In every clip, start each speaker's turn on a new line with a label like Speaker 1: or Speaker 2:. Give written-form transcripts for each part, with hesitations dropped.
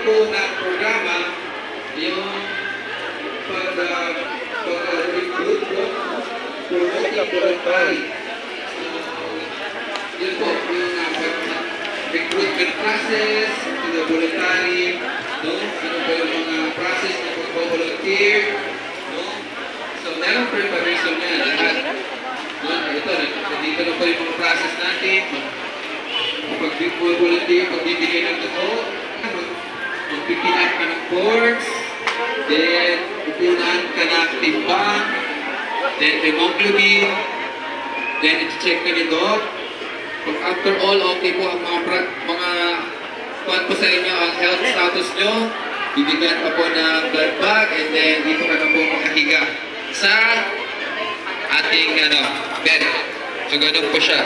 Speaker 1: po ng programa, yung pag-recruit po, promoting voluntary. Yun po, yung recruitment process, yung voluntary, no? Ano po yung mga process na pag-volunteer, no? So, meron preparation yan, lahat. No? Ito, dito na po yung mga process natin, pag-volunteer, pagbibigay ng totoo, magpipinak ka ng forms, then pupunan ka ng timbang, then hemoglobin, then i-check ka ni Doc. Kung after all, okay po ang mga kuwan po sa inyo, ang health status nyo, bibigyan pa po ng blood bag, and then dito ka na po makahiga sa ating bed. So, ganun po siya.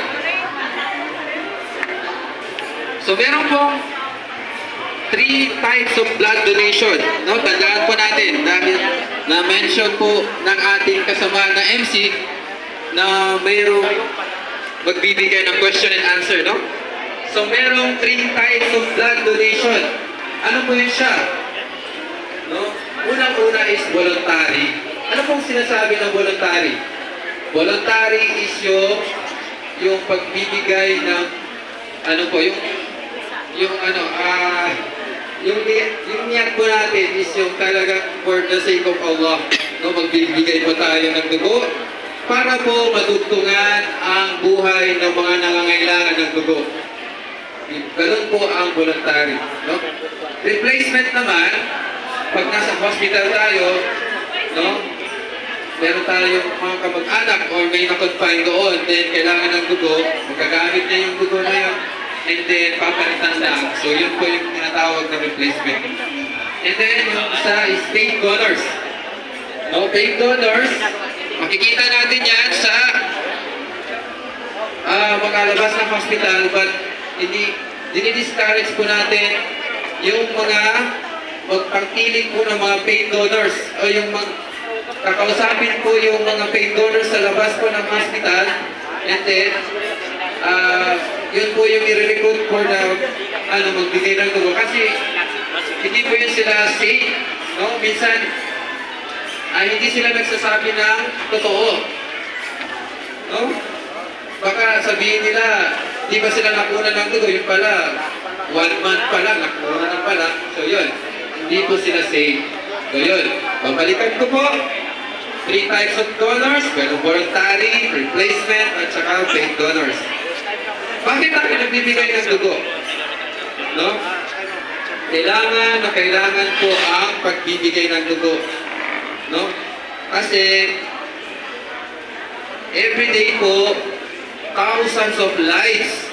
Speaker 1: So, meron pong 3 types of blood donation. No? Tandaan po natin, dahil na-mention po ng ating kasama na MC na mayroong magbibigay ng question and answer. No? So, merong 3 types of blood donation. Ano po yun siya? No? Unang-una is voluntary. Ano pong sinasabi ng voluntary? Voluntary is yung pagbibigay ng yung niyat po natin is yung talagang for the sake of Allah. No, magbibigay po tayo ng dugo para po madugtungan ang buhay ng mga nangangailangan ng dugo. Ganun po ang voluntary. No? Replacement naman, pag nasa hospital tayo, no, meron tayong mga kamag-anak or may na-confine doon, then kailangan ng dugo, magagamit niya yung dugo na yun, and then papalitan lang. So yun po yung tinatawag na replacement. And then yung isa is paid donors. No, paid donors, makikita natin yan sa mga labas ng hospital, but dinidiscourage po natin yung mga magpangkiling po ng mga paid donors o yung kakausapin po yung mga paid donors sa labas po ng hospital, and then yun po yung i-recruit for na magbigay ng dugo. Kasi hindi po yun sila safe. No? Minsan, hindi sila nagsasabi ng totoo. No? Baka sabihin nila, di ba sila nakuha ng dugo? Yun pala, 1 month pa lang, nakuha na pala. So yun, hindi po sila safe. So yun, babalikan ko po. 3 types of donors, pero voluntary, replacement, at saka paid donors. Bakit tayo nagbibigay ng dugo? No? Kailangan po ang pagbibigay ng dugo. No? Kasi everyday po, thousands of lives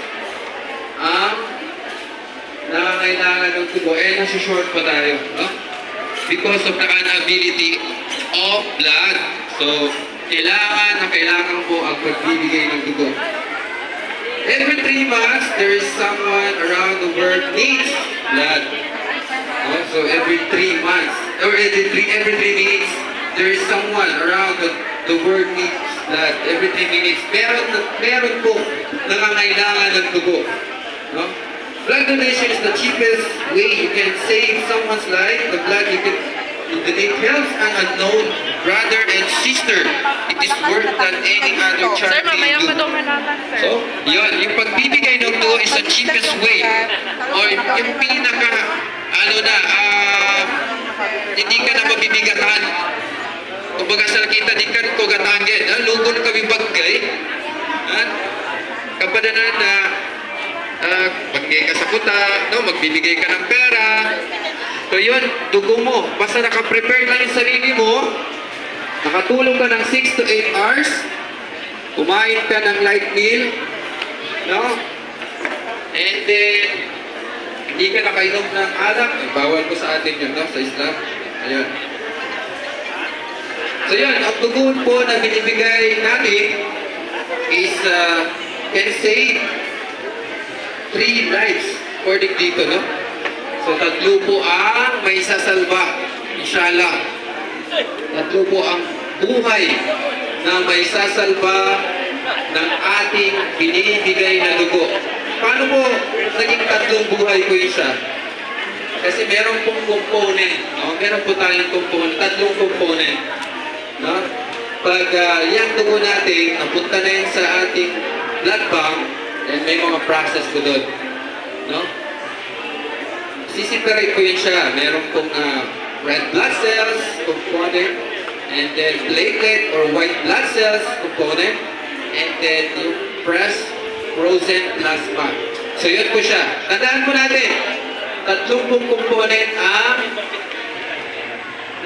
Speaker 1: ang nangangailangan ng dugo. Nasi-short pa tayo. No? Because of the unavailability of blood. So, kailangan po ang pagbibigay ng dugo. Every 3 months, there is someone around the world needs blood. So every 3 months, or every 3 minutes, there is someone around the world needs blood. Every 3 minutes, meron po nangangailangan ng dugo. No? Blood donation is the cheapest way you can save someone's life. The blood you can donate helps an unknown brother and sister. It is worth than any other charity you do. So, yun, yung pagbibigay ng dugo is the cheapest way. Or yung pinaka, hindi ka na mabibigatan. Kumbaga sa nakita, di ka rin kugatangin. Lugon kami bagay. Kapag magbigay ka sa kuta, magbibigay ka ng pera. So yun, dugo mo. Basta nakaprepare lang yung sarili mo, nakatulong ka ng 6 to 8 hours, kumain ka ng light meal, no? And then, hindi ka nakainom ng alak, bawal ko sa atin yun, no? Sa Islam. Ayun. So yun, ang dugo po na binibigay natin is can save 3 lives according dito, no? So, 3 po ang may sasalba, inshallah. 3 po ang buhay na may sasalba ng ating binibigay na dugo. Paano po naging 3 buhay ko isa? Kasi meron pong component, no? Meron po tayong component, tatlong component, no? Pag yung dugo natin, napunta na yun sa ating blood bank, then may mga process ko doon, no? Sisiparate ko yun siya. Meron pong red blood cells component, and then platelet or white blood cells component, and then yung frozen plasma. So yun po siya. Tandaan po natin, tatlong pong component ang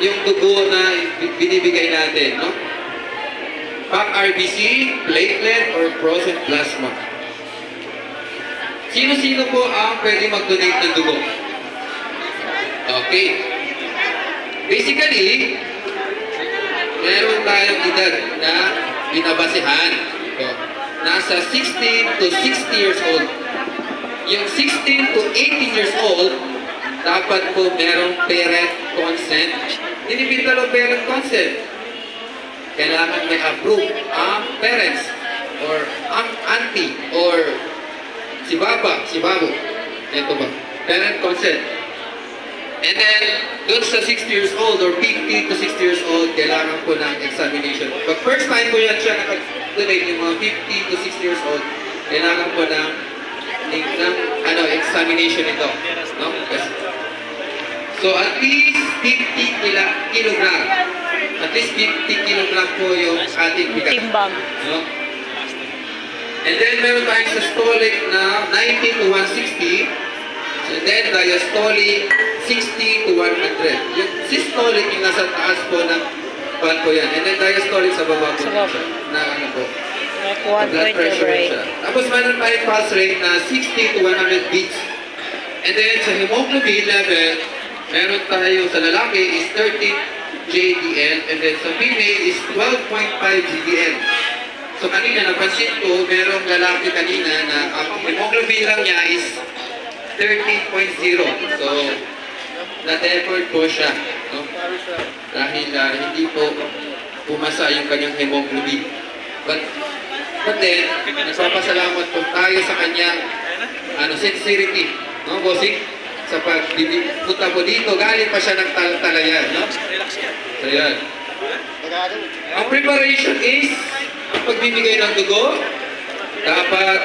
Speaker 1: yung dugo na binibigay natin, no? Pac-RBC, platelet, or frozen plasma. Sino-sino po ang pwede mag-donate ng dugo? Okay. Basically, meron tayong edad na binabasehan. So, nasa 16 to 60 years old. Yung 16 to 18 years old, dapat po merong parent consent. Hindi bitalo parent consent. Kailangan may approve ang parents or ang auntie or si baba, si babo. Ito ba? Parent consent. And then, doon sa 60 years old or 50 to 60 years old, kailangan po ng examination. Pag first time po yan siya nakag-donate yung mga 50 to 60 years old, kailangan po ng examination ito. No? So, at least 50 kilogram. At least 50 kilogram po yung ating bigas.
Speaker 2: Timbang.
Speaker 1: No? And then, meron tayong systolic na 90 to 160. And then, diastolic 60 to 100. Yung systolic yung nasa taas po ng pan po yan. And then, diastolic sa baba po.
Speaker 2: Sa baba.
Speaker 1: Na ano po.
Speaker 2: Nakuha po
Speaker 1: Blood
Speaker 2: yung
Speaker 1: pressure
Speaker 2: rate.
Speaker 1: siya. Tapos, meron tayong pulse rate na 60 to 100 beats. And then, sa hemoglobin level, meron tayo sa lalaki is 13 JDL. And then, sa female is 12.5 GDL. So, kanina, napansin ko, merong lalaki kanina na ang hemoglobin lang niya is 13.0. So, na-deferred po siya. No? Dahil hindi po pumasa yung kanyang hemoglobin. But then, nagpapasalamat po tayo sa kanyang sincerity. No, bossing? Sa pagpunta po dito, galing pa siya ng talayan. No? So, yan. Ang preparation is, ang pagbibigay ng dugo, dapat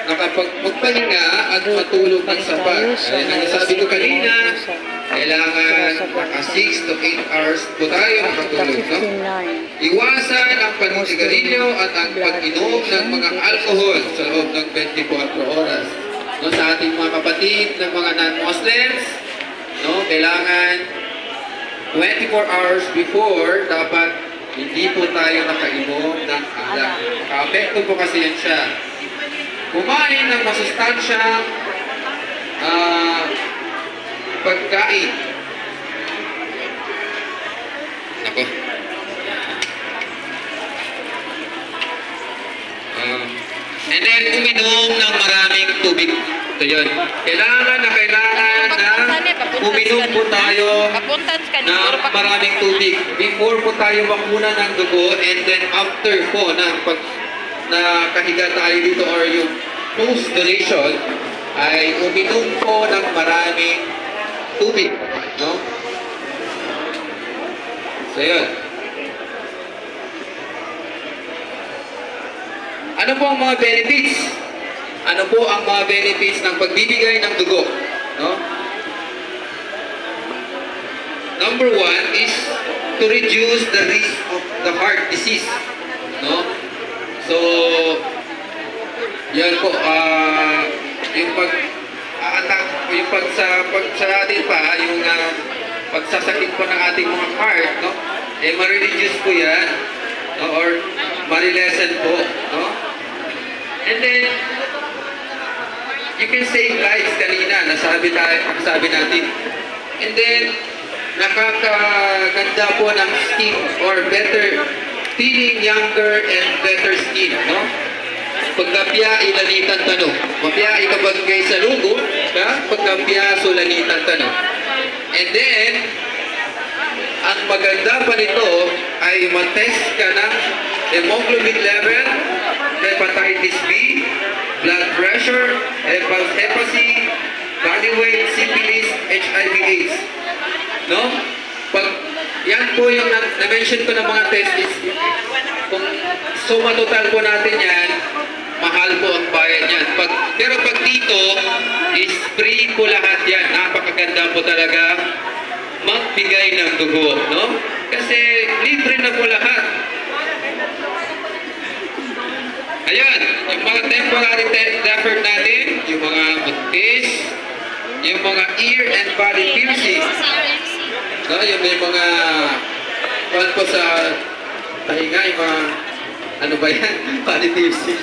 Speaker 1: nakapagpahinga at matulog ng sapat. Ayan ang sabi ko kanina, kailangan naka 6 to 8 hours po tayo makatulog. No? Iwasan ang panisigarilyo at ang pag-inom ng mga alcohol sa loob ng 24 oras. No, sa ating mga kapatid ng mga non-Muslims, no, kailangan 24 hours before, dapat hindi po tayo nakainom ng alak. Kaapekto po kasi yan siya. Kumain ng masustansyang pagkain. Ako. And then, uminom ng maraming tubig. Ito yun. Kailangan na uminom po tayo ng maraming tubig. Before po tayo makuna ng dugo, and then after po na kahiga tayo dito or yung post-donation, ay uminom po ng maraming tubig. No? So, yun. Ano po ang mga benefits? Ano po ang mga benefits ng pagbibigay ng dugo? No? Number 1 is to reduce the risk of the heart disease. No? So, yan po, yung sa atin pa, yung pagsasakit po ng ating mga heart, no? Ma-reduce po yan, no? Or ma-lessen po, no? And then, you can save lives kanina, nasabi natin. And then, nakakaganda po ng skin or better, feeling younger and better skin, no? Pagkapya, ilanitan tanong. Mapya, ikabagay sa lugo, pagkapya, sulanitan tanong. And then, ang maganda pa nito ay matest ka ng hemoglobin level, hepatitis B, blood pressure, Hep C, body weight, syphilis, HIV/AIDS. No? Pag yan po yung na-mention ko ng mga test is, kung suma total po natin yan, mahal po ang bayad yan. Pero pag dito, is free po lahat yan. Napakaganda po talaga magbigay ng dugo, no? Kasi libre na po lahat. Ayan, yung mga temporary effort natin, yung mga buntis, yung mga ear and body piercing. No, yung may mga kuwan po sa tahinga, yung mga ano ba yan? Body piercing.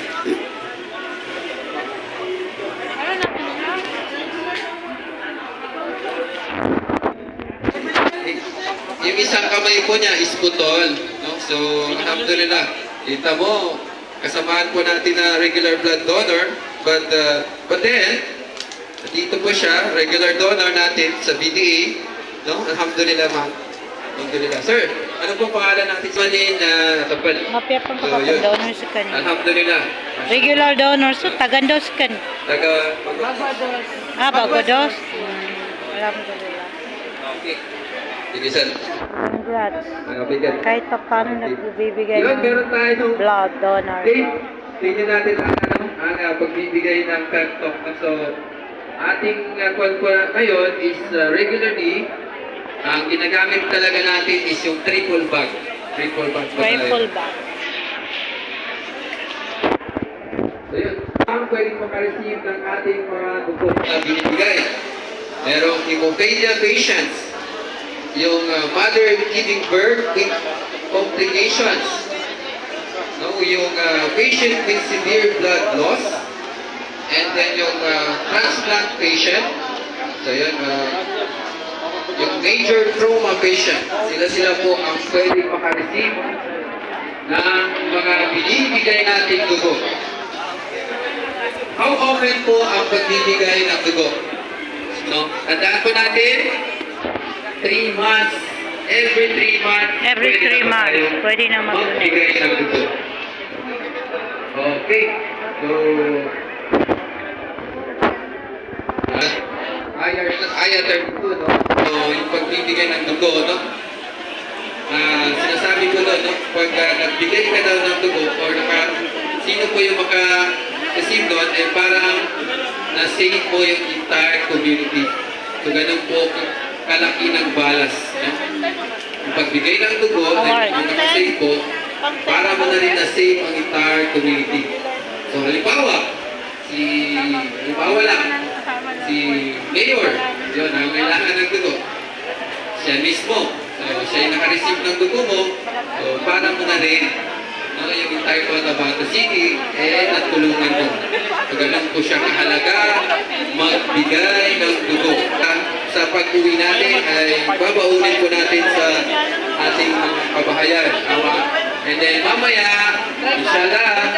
Speaker 1: Yung isang kamay po niya is putol. No? So, alhamdulillah. Kita mo, kasamaan po natin na regular blood donor. But then, dito po siya, regular donor natin sa BDA. No? Alhamdulillah, ma'am. Alhamdulillah. Sir, ano pong pangalan natin? Malin na tapal.
Speaker 2: Mapia pang kapag-donor sa kanya.
Speaker 1: Alhamdulillah.
Speaker 2: Regular donor sa tagandos kan.
Speaker 1: Bagodos.
Speaker 2: Bagodos. Alhamdulillah.
Speaker 1: Okay. Sige, sir.
Speaker 2: Congrats.
Speaker 1: Nakabigat.
Speaker 2: Kahit pa paano nagbibigay
Speaker 1: Yun,
Speaker 2: ng
Speaker 1: meron tayo
Speaker 2: blood donor.
Speaker 1: tingnan natin ang pagbibigay ng kantok. So, ating ngayon is regularly, ang ginagamit talaga natin is yung triple bag. Triple bag pa tayo.
Speaker 2: Triple bag.
Speaker 1: So, yun. Ang pwedeng makareceive ng ating mga dugo na binibigay. Merong hemophilia patients. Yung mother giving birth with complications. No, yung patient with severe blood loss. And then yung transplant patient. So yun, yung major trauma patient. Sila po ang pwedeng makareceive ng mga binibigay nating dugo. How often po ang pagbibigay ng dugo? No? Tandaan po natin, 3 months. Every 3 months.
Speaker 2: Every 3 months. Pwede na
Speaker 1: magbigay ng dugo. Okay. So, Aya 32, no? So, yung pagbibigay ng dugo, no? Sinasabi ko doon, no? Pag nagbigay ka daw ng dugo, or sino po yung maka-receive doon, eh parang na-save po yung entire community. So, ganun po kalaki ng balas. No? Yung pagbigay ng dugo, ay nakasave po, para mo na rin na-save ang entire community. So, halimbawa lang, si Mayor, yun, ang kailangan ng dugo. Siya mismo. So, siya yung naka-receive ng dugo mo, so, para mo na rin, no, yung entire Cotabato City, natulungan mo. So, ganun po siya kahalaga, magbigay ng dugo. Sa pag-uwi natin, ay babaunin po natin sa ating mga kabahayan. And then, mamaya, inshallah,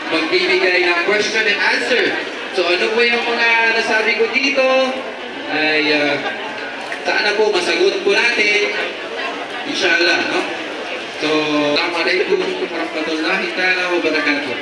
Speaker 1: magbibigay ng question and answer. So, ano po yung mga nasabi ko dito, ay sana po masagot po natin, inshallah, no? So, assalamualaikum warahmatullahi ta'ala wabarakatuh.